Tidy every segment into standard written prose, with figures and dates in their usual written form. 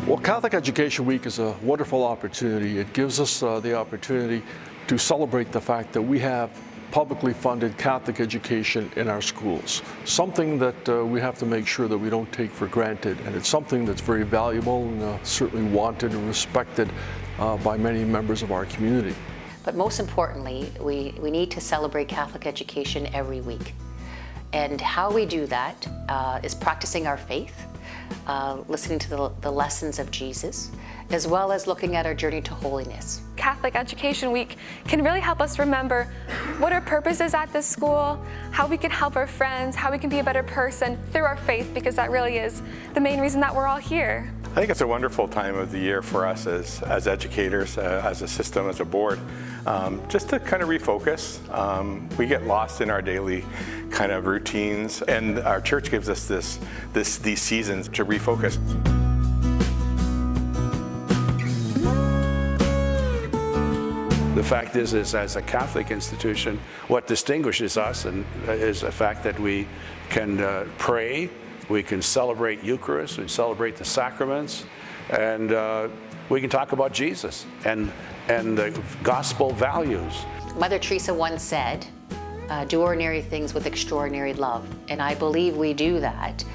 Well, Catholic Education Week is a wonderful opportunity. It gives us the opportunity to celebrate the fact that we have publicly funded Catholic education in our schools, something that we have to make sure that we don't take for granted. And it's something that's very valuable and certainly wanted and respected by many members of our community. But most importantly, we need to celebrate Catholic education every week. And how we do that is practicing our faith, listening to the lessons of Jesus, as well as looking at our journey to holiness. Catholic Education Week can really help us remember what our purpose is at this school, how we can help our friends, how we can be a better person through our faith, because that really is the main reason that we're all here. I think it's a wonderful time of the year for us as educators, as a system, as a board, just to kind of refocus. We get lost in our daily kind of routines, and our church gives us these seasons to refocus. The fact is as a Catholic institution, what distinguishes us is the fact that we can pray, we can celebrate Eucharist, we celebrate the sacraments, and we can talk about Jesus and the gospel values. Mother Teresa once said, do ordinary things with extraordinary love. And I believe we do that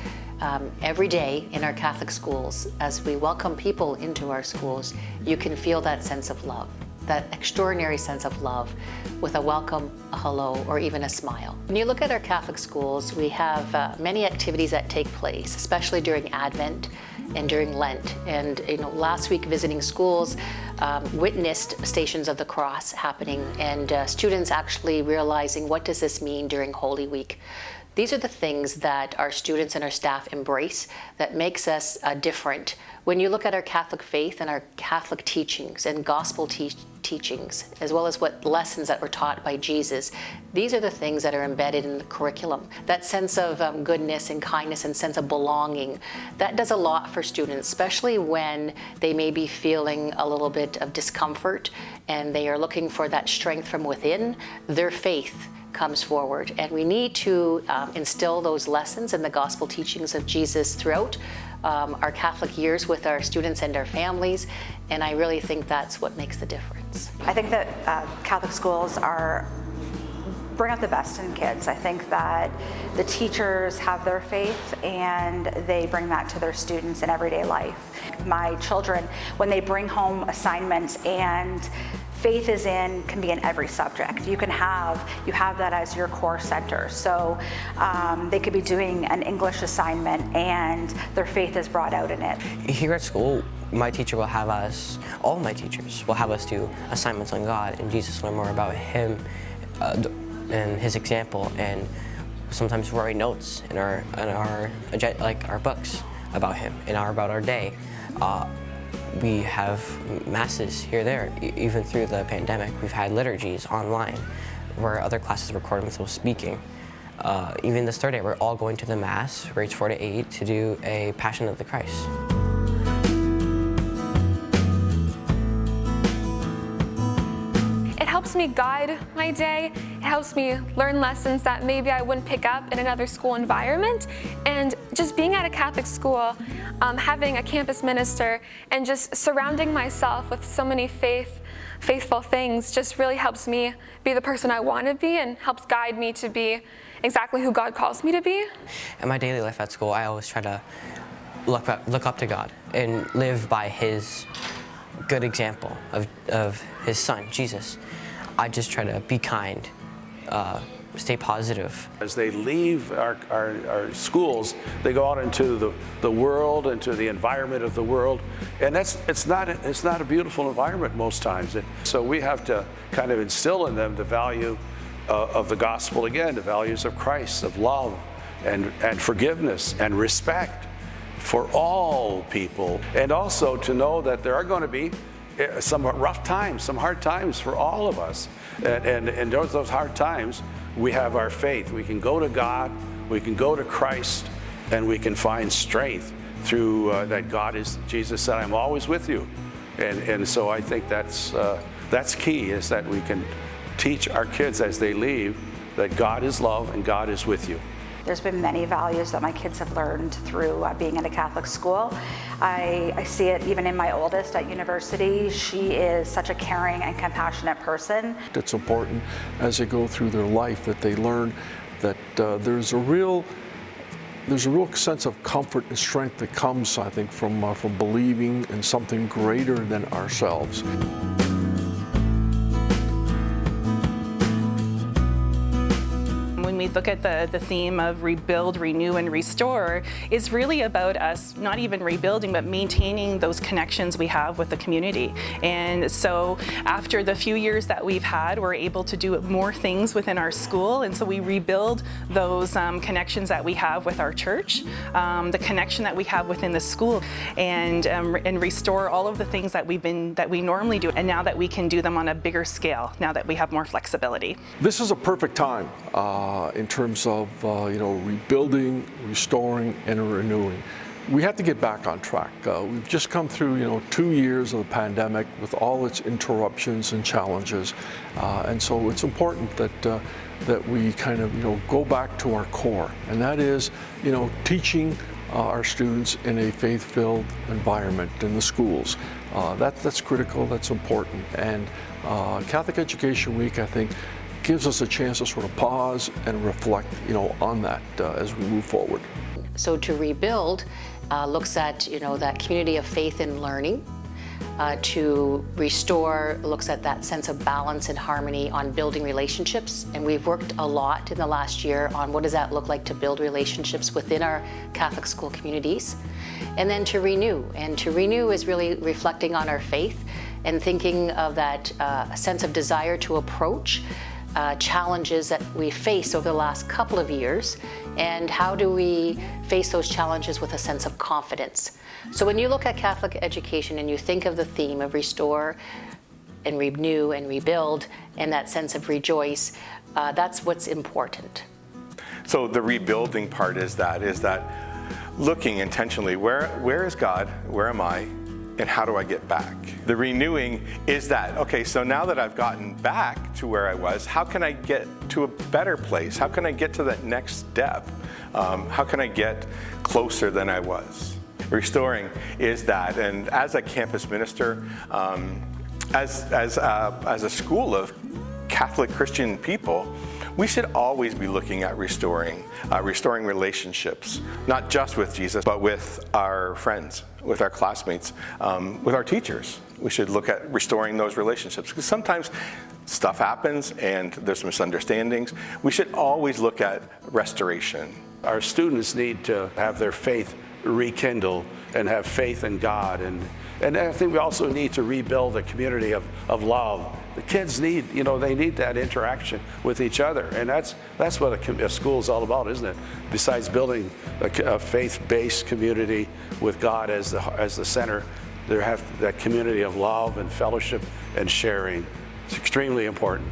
every day in our Catholic schools. As we welcome people into our schools, you can feel that sense of love, that extraordinary sense of love with a welcome, a hello, or even a smile. When you look at our Catholic schools, we have many activities that take place, especially during Advent and during Lent. And last week visiting schools, witnessed Stations of the Cross happening, and students actually realizing, what does this mean during Holy Week? These are the things that our students and our staff embrace that makes us different. When you look at our Catholic faith and our Catholic teachings and gospel teachings, as well as what lessons that were taught by Jesus, these are the things that are embedded in the curriculum. That sense of goodness and kindness and sense of belonging, that does a lot for students, especially when they may be feeling a little bit of discomfort and they are looking for that strength from within. Their faith comes forward, and we need to instill those lessons and the gospel teachings of Jesus throughout our Catholic years with our students and our families, and I really think that's what makes the difference. I think that Catholic schools bring out the best in kids. I think that the teachers have their faith and they bring that to their students in everyday life. My children, when they bring home assignments and faith can be in every subject. You have that as your core center. So they could be doing an English assignment and their faith is brought out in it. Here at school, my teacher will have us, all my teachers will have us do assignments on God and Jesus, learn more about Him and His example, and sometimes write notes in our books about Him and about our day. We have masses here and there. Even through the pandemic, we've had liturgies online where other classes record themselves speaking. Even this Thursday, we're all going to the Mass, grades 4 to 8, to do a Passion of the Christ. It helps me guide my day. It helps me learn lessons that maybe I wouldn't pick up in another school environment. And just being at a Catholic school, having a campus minister, and just surrounding myself with so many faithful things just really helps me be the person I want to be and helps guide me to be exactly who God calls me to be. In my daily life at school, I always try to look up to God and live by His good example of His Son, Jesus. I just try to be kind, stay positive. As they leave our schools, they go out into the world, into the environment of the world, and it's not a beautiful environment most times. So we have to kind of instill in them the value of the gospel again, the values of Christ, of love and forgiveness and respect for all people, and also to know that there are going to be some rough times, some hard times for all of us. And in those hard times, we have our faith. We can go to God, we can go to Christ, and we can find strength through that God is, Jesus said, I'm always with you. And so I think that's key, is that we can teach our kids as they leave that God is love and God is with you. There's been many values that my kids have learned through being in a Catholic school. I see it even in my oldest at university. She is such a caring and compassionate person. It's important as they go through their life that they learn that there's a real sense of comfort and strength that comes, I think, from believing in something greater than ourselves. When we look at the theme of rebuild, renew, and restore, is really about us not even rebuilding, but maintaining those connections we have with the community. And so after the few years that we've had, we're able to do more things within our school, and so we rebuild those connections that we have with our church, the connection that we have within the school, and restore all of the things that we normally do, and now that we can do them on a bigger scale, now that we have more flexibility. This is a perfect time in terms of rebuilding, restoring, and renewing. We have to get back on track. We've just come through 2 years of the pandemic with all its interruptions and challenges, and so it's important that we kind of go back to our core, and that is teaching our students in a faith-filled environment in the schools. That's critical. That's important, and Catholic Education Week, I think, gives us a chance to sort of pause and reflect, on that as we move forward. So to rebuild looks at, that community of faith and learning. To restore looks at that sense of balance and harmony on building relationships. And we've worked a lot in the last year on what does that look like to build relationships within our Catholic school communities. And then to renew. And to renew is really reflecting on our faith and thinking of that sense of desire to approach challenges that we face over the last couple of years, and how do we face those challenges with a sense of confidence. So when you look at Catholic education and you think of the theme of restore and renew and rebuild and that sense of rejoice, that's what's important. So the rebuilding part is that looking intentionally, where is God, where am I, and how do I get back? The renewing is that, okay, so now that I've gotten back to where I was, how can I get to a better place? How can I get to that next step? How can I get closer than I was? Restoring is that, and as a campus minister, as a school of Catholic Christian people, we should always be looking at restoring relationships, not just with Jesus, but with our friends, with our classmates, with our teachers. We should look at restoring those relationships, because sometimes stuff happens and there's misunderstandings. We should always look at restoration. Our students need to have their faith rekindled and have faith in God. And I think we also need to rebuild a community of love. The kids need, they need that interaction with each other. And that's what a school is all about, isn't it? Besides building a faith-based community with God as the center, there have that community of love and fellowship and sharing. It's extremely important.